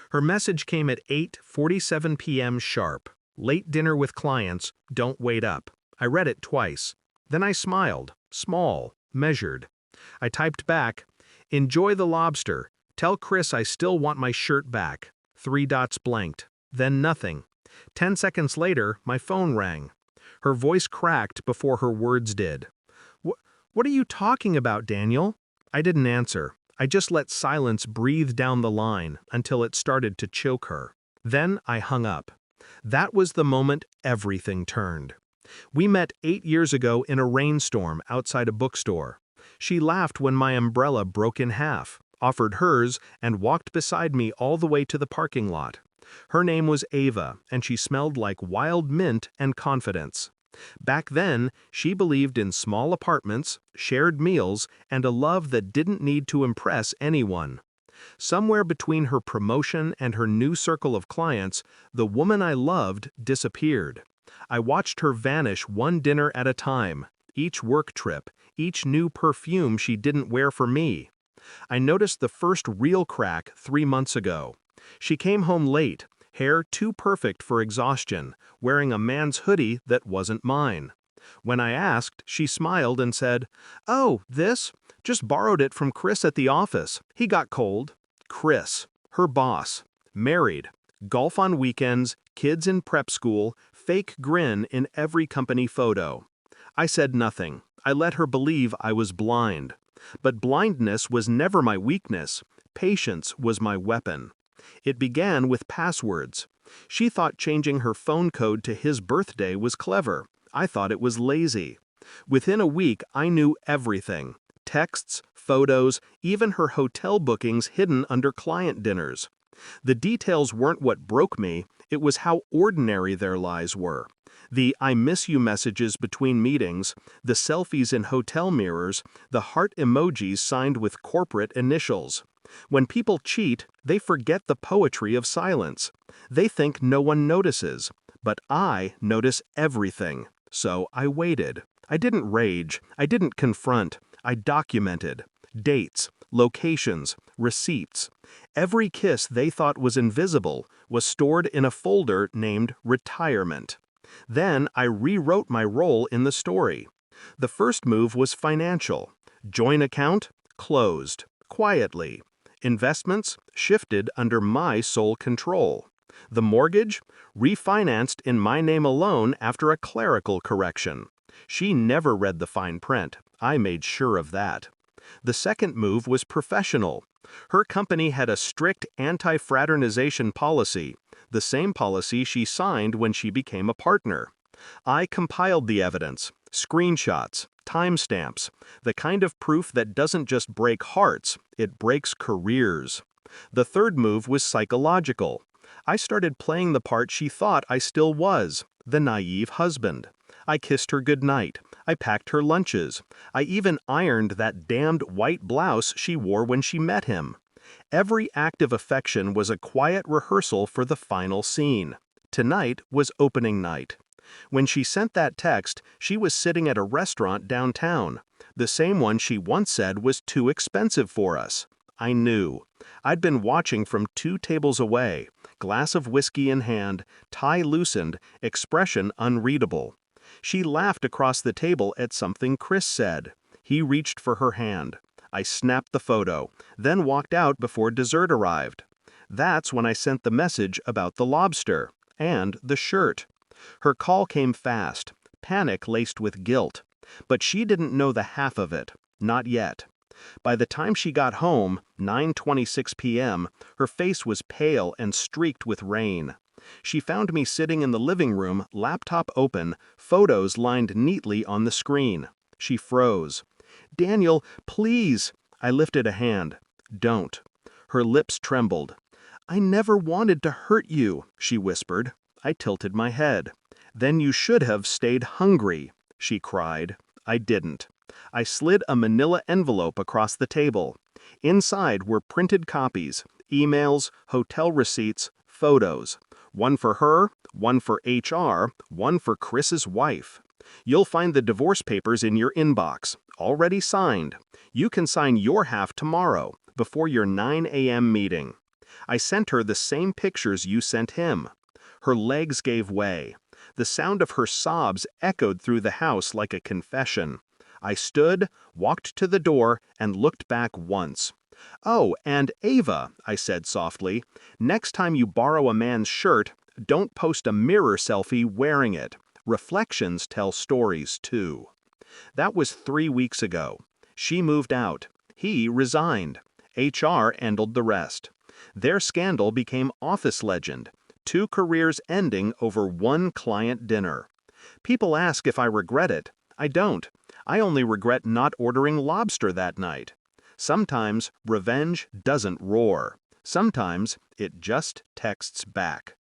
Her message came at 8:47 p.m. sharp. Late dinner with clients, don't wait up. I read it twice. Then I smiled, small, measured. I typed back, enjoy the lobster. Tell Chris I still want my shirt back. 3 dots blanked. Then nothing. 10 seconds later, my phone rang. Her voice cracked before her words did. What are you talking about, Daniel? I didn't answer. I just let silence breathe down the line until it started to choke her. Then I hung up. That was the moment everything turned. We met 8 years ago in a rainstorm outside a bookstore. She laughed when my umbrella broke in half, offered hers, and walked beside me all the way to the parking lot. Her name was Ava, and she smelled like wild mint and confidence. Back then, she believed in small apartments, shared meals, and a love that didn't need to impress anyone. Somewhere between her promotion and her new circle of clients, the woman I loved disappeared. I watched her vanish one dinner at a time, each work trip, each new perfume she didn't wear for me. I noticed the first real crack 3 months ago. She came home late, hair too perfect for exhaustion, wearing a man's hoodie that wasn't mine. When I asked, she smiled and said, "Oh, this? Just borrowed it from Chris at the office. He got cold." Chris, her boss, married, golf on weekends, kids in prep school, fake grin in every company photo. I said nothing. I let her believe I was blind. But blindness was never my weakness. Patience was my weapon. It began with passwords. She thought changing her phone code to his birthday was clever. I thought it was lazy. Within a week, I knew everything. Texts, photos, even her hotel bookings hidden under client dinners. The details weren't what broke me, it was how ordinary their lies were. The "I miss you" messages between meetings, the selfies in hotel mirrors, the heart emojis signed with corporate initials. When people cheat, they forget the poetry of silence. They think no one notices. But I notice everything. So I waited. I didn't rage. I didn't confront. I documented. Dates, locations, receipts. Every kiss they thought was invisible was stored in a folder named retirement. Then I rewrote my role in the story. The first move was financial. Joint account, closed, quietly. Investments shifted under my sole control. The mortgage refinanced in my name alone after a clerical correction. She never read the fine print. I made sure of that. The second move was professional. Her company had a strict anti-fraternization policy, the same policy she signed when she became a partner. I compiled the evidence, screenshots, timestamps, the kind of proof that doesn't just break hearts, it breaks careers. The third move was psychological. I started playing the part she thought I still was, the naive husband. I kissed her goodnight. I packed her lunches. I even ironed that damned white blouse she wore when she met him. Every act of affection was a quiet rehearsal for the final scene. Tonight was opening night. When she sent that text, she was sitting at a restaurant downtown, the same one she once said was too expensive for us. I knew. I'd been watching from 2 tables away, glass of whiskey in hand, tie loosened, expression unreadable. She laughed across the table at something Chris said. He reached for her hand. I snapped the photo, then walked out before dessert arrived. That's when I sent the message about the lobster and the shirt. Her call came fast, panic laced with guilt. But she didn't know the half of it, not yet. By the time she got home, 9:26 p.m., her face was pale and streaked with rain. She found me sitting in the living room, laptop open, photos lined neatly on the screen. She froze. "Daniel, please." I lifted a hand. "Don't." Her lips trembled. "I never wanted to hurt you," she whispered. I tilted my head. "Then you should have stayed hungry," she cried. I didn't. I slid a manila envelope across the table. Inside were printed copies, emails, hotel receipts, photos. One for her, one for HR, one for Chris's wife. "You'll find the divorce papers in your inbox, already signed. You can sign your half tomorrow, before your 9 a.m. meeting." I sent her the same pictures you sent him. Her legs gave way. The sound of her sobs echoed through the house like a confession. I stood, walked to the door, and looked back once. "Oh, and Ava," I said softly, "next time you borrow a man's shirt, don't post a mirror selfie wearing it. Reflections tell stories, too." That was 3 weeks ago. She moved out. He resigned. HR handled the rest. Their scandal became office legend. 2 careers ending over 1 client dinner. People ask if I regret it. I don't. I only regret not ordering lobster that night. Sometimes revenge doesn't roar. Sometimes it just texts back.